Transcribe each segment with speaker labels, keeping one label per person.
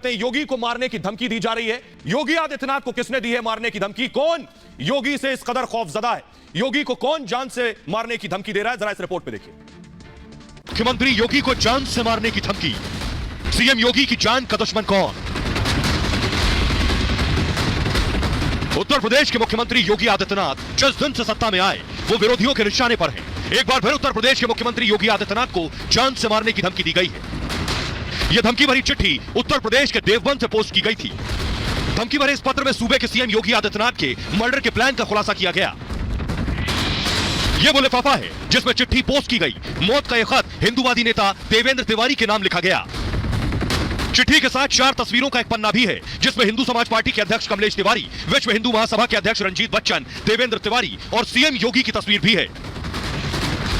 Speaker 1: जानते हैं योगी को मारने की धमकी दी जा रही है। योगी आदित्यनाथ को किसने दी है मारने की धमकी? कौन योगी से इस कदर खौफजदा है? योगी को कौन जान से मारने की धमकी दे रहा है? जरा इस रिपोर्ट पे देखिए।
Speaker 2: मुख्यमंत्री योगी को जान से मारने की धमकी। सीएम योगी की जान का दुश्मन कौन? उत्तर प्रदेश के मुख्यमंत्री योगी आदित्यनाथ जिस दिन से सत्ता में आए वो विरोधियों के निशाने पर हैं। एक बार फिर उत्तर प्रदेश के मुख्यमंत्री योगी आदित्यनाथ को जान से मारने की धमकी दी गई है। यह धमकी भरी चिट्ठी उत्तर प्रदेश के देवबंद से पोस्ट की गई थी। धमकी भरे इस पत्र में सूबे के सीएम योगी आदित्यनाथ के मर्डर के प्लान का खुलासा किया गया। यह वो लिफाफा है जिसमें चिट्ठी पोस्ट की गई। मौत का यह खत हिंदूवादी नेता देवेंद्र तिवारी के नाम लिखा गया। चिट्ठी के साथ 4 तस्वीरों का एक पन्ना भी है जिसमें हिंदू समाज पार्टी के अध्यक्ष कमलेश तिवारी, विश्व हिंदू महासभा के अध्यक्ष रंजीत बच्चन, देवेंद्र तिवारी और सीएम योगी की तस्वीर भी है।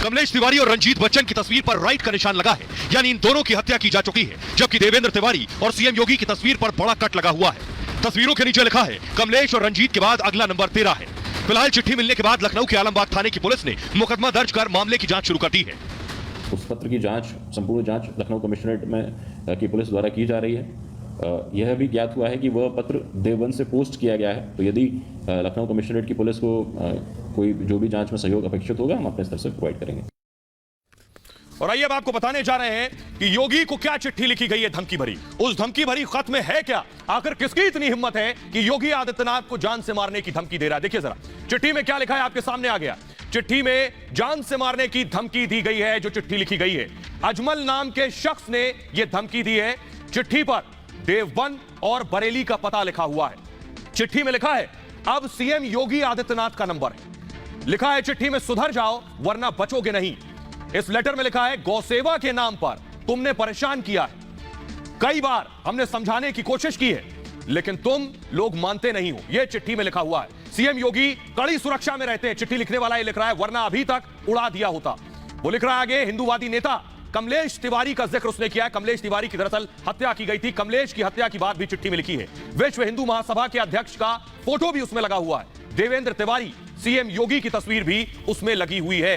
Speaker 2: कमलेश तिवारी और रंजीत बच्चन की तस्वीर पर राइट का निशान लगा है, यानी इन दोनों की हत्या की जा चुकी है, जबकि देवेंद्र तिवारी और सीएम योगी की तस्वीर पर बड़ा कट लगा हुआ है। तस्वीरों के नीचे लिखा है कमलेश और रंजीत के बाद अगला नंबर 13 है। फिलहाल चिट्ठी मिलने के बाद लखनऊ के आलमबाग थाने की पुलिस ने मुकदमा दर्ज कर मामले की जांच शुरू कर दी है।
Speaker 3: उस पत्र की जांच, संपूर्ण जांच लखनऊ कमिश्नरेट में की पुलिस द्वारा की जा रही है। यह भी ज्ञात हुआ है कि वह पत्र देवबंद से पोस्ट किया गया है, तो यदि लखनऊ कमिश्नरेट की पुलिस को कोई जो भी जांच में सहयोग अपेक्षित होगा हम अपने स्तर से प्रोवाइड करेंगे।
Speaker 1: और आइए अब आपको बताने जा रहे हैं कि योगी को क्या चिट्ठी लिखी गई है धमकी भरी। उस धमकी भरी खत में है क्या? आखिर किसकी इतनी हिम्मत है कि योगी आदित्यनाथ को जान से मारने की धमकी दे रहा है? देखिए जरा चिट्ठी में क्या लिखा है, आपके सामने आ गया। चिट्ठी में जान से मारने की धमकी दी गई है। जो चिट्ठी लिखी गई है, अजमल नाम के शख्स ने यह धमकी दी है। चिट्ठी पर देवबंद और बरेली का पता लिखा हुआ है। चिट्ठी में लिखा है अब सीएम योगी आदित्यनाथ का नंबर है। लिखा है चिट्ठी में सुधर जाओ वरना बचोगे नहीं। इस लेटर में लिखा है गौसेवा के नाम पर तुमने परेशान किया है। कई बार हमने समझाने की कोशिश की है लेकिन तुम लोग मानते नहीं हो। यह चिट्ठी में लिखा हुआ है। सीएम योगी कड़ी सुरक्षा में रहते हैं। चिट्ठी लिखने वाला ये लिख रहा है वरना अभी तक उड़ा दिया होता। वो लिख रहा है आगे हिंदूवादी नेता कमलेश तिवारी का जिक्र उसने किया है। कमलेश तिवारी की दरअसल हत्या की गई थी। कमलेश की हत्या की बात भी चिट्ठी में लिखी है। विश्व हिंदू महासभा के अध्यक्ष का फोटो भी उसमें लगा हुआ है। देवेंद्र तिवारी, सीएम योगी की तस्वीर भी उसमें लगी हुई है।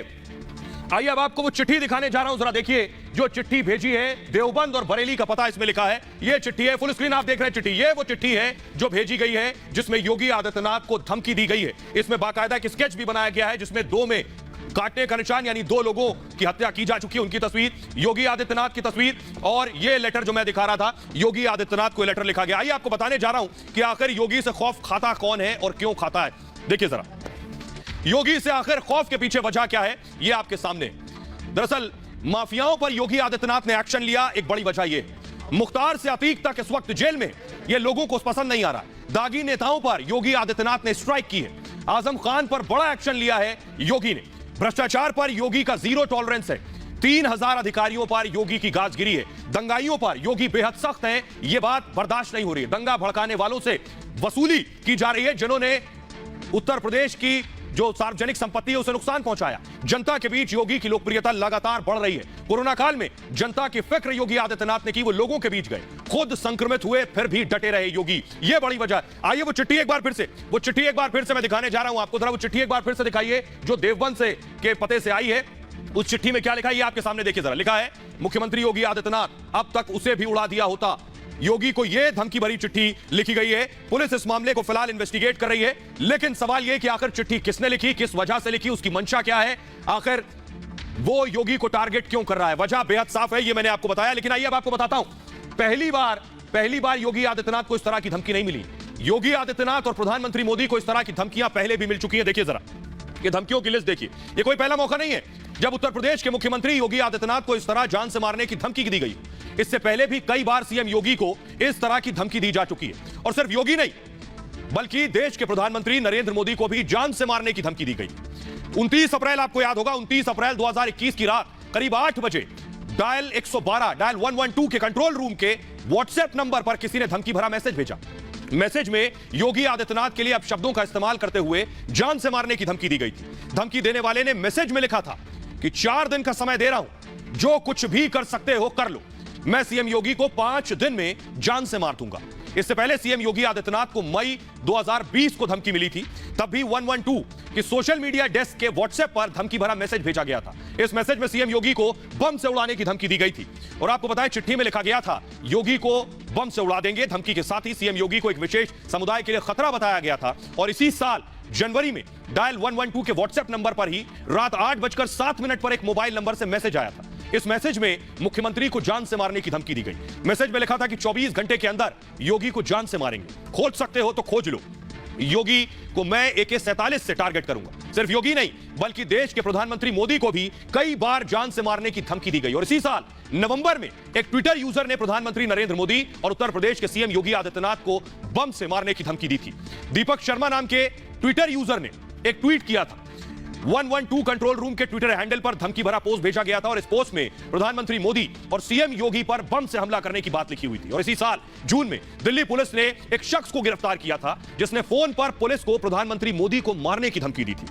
Speaker 1: आइए अब आपको वो चिट्ठी दिखाने जा रहा हूं, जरा देखिए। जो चिट्ठी भेजी है देवबंद और बरेली का पता इसमें लिखा है। यह चिट्ठी है, फुल स्क्रीन आप देख रहे हैं चिट्ठी। ये वो चिट्ठी है जो भेजी गई है जिसमें योगी आदित्यनाथ को धमकी दी गई है। इसमें बाकायदा एक स्केच भी बनाया गया है जिसमें 2 में काटने का निशान, यानी 2 लोगों की हत्या की जा चुकी है, उनकी तस्वीर, योगी आदित्यनाथ की तस्वीर और ये लेटर जो मैं दिखा रहा था, योगी आदित्यनाथ को लेटर लिखा गया। आइए आपको बताने जा रहा हूं कि आखिर योगी से खौफ खाता कौन है और क्यों खाता है। देखिए जरा योगी से आखिर खौफ के पीछे वजह क्या है, यह आपके सामने। दरअसल माफियाओं पर योगी आदित्यनाथ ने एक्शन लिया। एक बड़ी वजह यह मुख्तार से अतीक तक इस वक्त जेल में, यह लोगों को पसंद नहीं आ रहा। दागी नेताओं पर योगी आदित्यनाथ ने स्ट्राइक की है। आजम खान पर बड़ा एक्शन लिया है योगी ने। भ्रष्टाचार पर योगी का 0 टॉलरेंस है। 3000 अधिकारियों पर योगी की गाज गिरी है। दंगाइयों पर योगी बेहद सख्त है। यह बात बर्दाश्त नहीं हो रही है। दंगा भड़काने वालों से वसूली की जा रही है जिन्होंने उत्तर प्रदेश की जो सार्वजनिक संपत्ति है उसे नुकसान पहुंचाया। जनता के बीच योगी की लोकप्रियता लगातार बढ़ रही है। कोरोना काल में जनता की फिक्र योगी आदित्यनाथ ने की। वो लोगों के बीच गए, खुद संक्रमित हुए, फिर भी डटे रहे योगी। ये बड़ी वजह। आइए वो चिट्ठी एक बार फिर से मैं दिखाने जा रहा हूं आपको। जरा वो चिट्ठी एक बार फिर से दिखाइए जो देवबंद से के पते से आई है। उस चिट्ठी में क्या लिखा है आपके सामने देखिए जरा। लिखा है मुख्यमंत्री योगी आदित्यनाथ अब तक उसे भी उड़ा दिया होता। योगी को यह धमकी भरी चिट्ठी लिखी गई है। पुलिस इस मामले को फिलहाल इन्वेस्टिगेट कर रही है, लेकिन सवाल यह कि आखिर चिट्ठी किसने लिखी, किस वजह से लिखी, उसकी मंशा क्या है, आखिर वो योगी को टारगेट क्यों कर रहा है। वजह बेहद साफ है, यह मैंने आपको बताया। लेकिन आइए अब आपको बताता हूं, पहली बार योगी आदित्यनाथ को इस तरह की धमकी नहीं मिली। योगी आदित्यनाथ और प्रधानमंत्री मोदी को इस तरह की धमकियां पहले भी मिल चुकी हैं। देखिए जरा ये धमकियों की लिस्ट देखिए। ये कोई पहला मौका नहीं है जब उत्तर प्रदेश के मुख्यमंत्री योगी आदित्यनाथ को इस तरह जान से मारने की धमकी दी गई। इससे पहले भी कई बार सीएम योगी को इस तरह की धमकी दी जा चुकी है। और सिर्फ योगी नहीं बल्कि देश के प्रधानमंत्री नरेंद्र मोदी को भी जान से मारने की धमकी दी गई। 29 अप्रैल आपको याद होगा, 29 अप्रैल 2021 की रात करीब 8 बजे डायल 112 डायल 112 के कंट्रोल रूम के व्हाट्सएप नंबर पर किसी ने धमकी भरा मैसेज भेजा। मैसेज में योगी आदित्यनाथ के लिए अब शब्दों का इस्तेमाल करते हुए जान से मारने की धमकी दी गई थी। धमकी देने वाले ने मैसेज में लिखा था कि 4 दिन का समय दे रहा हूं, जो कुछ भी कर सकते हो कर लो। मैं सीएम योगी को 5 दिन में जान से मार दूंगा। इससे पहले सीएम योगी आदित्यनाथ को मई 2020 को धमकी मिली थी। तब भी 112 की सोशल मीडिया डेस्क के व्हाट्सएप पर धमकी भरा मैसेज भेजा गया था। इस मैसेज में सीएम योगी को बम से उड़ाने की धमकी दी गई थी और आपको बताएं चिट्ठी में लिखा गया था योगी को बम से उड़ा देंगे। धमकी के साथ ही सीएम योगी को एक विशेष समुदाय के लिए खतरा बताया गया था और इसी साल जनवरी में डायल 112 के व्हाट्सएप नंबर पर ही रात 8:07 पर एक मोबाइल नंबर से मैसेज आया था। इस मैसेज में मुख्यमंत्री को जान से मारने की धमकी दी गई। मैसेज में लिखा था कि 24 घंटे के अंदर योगी को जान से मारेंगे, खोज सकते हो तो खोज लो। योगी को मैं AK-47 से टारगेट करूंगा। सिर्फ योगी नहीं बल्कि देश के प्रधानमंत्री मोदी को भी कई बार जान से मारने की धमकी दी गई। और इसी साल नवंबर में एक ट्विटर यूजर ने प्रधानमंत्री नरेंद्र मोदी और उत्तर प्रदेश के सीएम योगी आदित्यनाथ को बम से मारने की धमकी दी थी। दीपक शर्मा नाम के ट्विटर यूजर ने एक ट्वीट किया था। 112 कंट्रोल रूम के ट्विटर हैंडल पर धमकी भरा पोस्ट भेजा गया था और इस पोस्ट में प्रधानमंत्री मोदी और सीएम योगी पर बम से हमला करने की बात लिखी हुई थी। और इसी साल जून में दिल्ली पुलिस ने एक शख्स को गिरफ्तार किया था जिसने फोन पर पुलिस को प्रधानमंत्री मोदी को मारने की धमकी दी थी।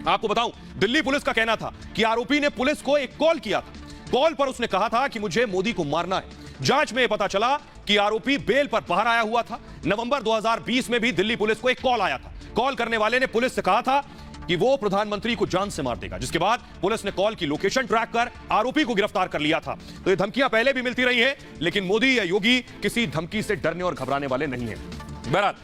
Speaker 1: आपको बताऊं, दिल्ली पुलिस का कहना था कि आरोपी ने पुलिस को एक कॉल किया था। कॉल पर उसने कहा था कि मुझे मोदी को मारना है। जांच में पता चला कि आरोपी बेल पर बाहर आया हुआ था। नवंबर 2020 में भी दिल्ली पुलिस को एक कॉल आया था। कॉल करने वाले ने पुलिस से कहा था कि वो प्रधानमंत्री को जान से मार देगा, जिसके बाद पुलिस ने कॉल की लोकेशन ट्रैक कर आरोपी को गिरफ्तार कर लिया था। तो ये धमकियां पहले भी मिलती रही हैं, लेकिन मोदी या योगी किसी धमकी से डरने और घबराने वाले नहीं हैं। बहरहाल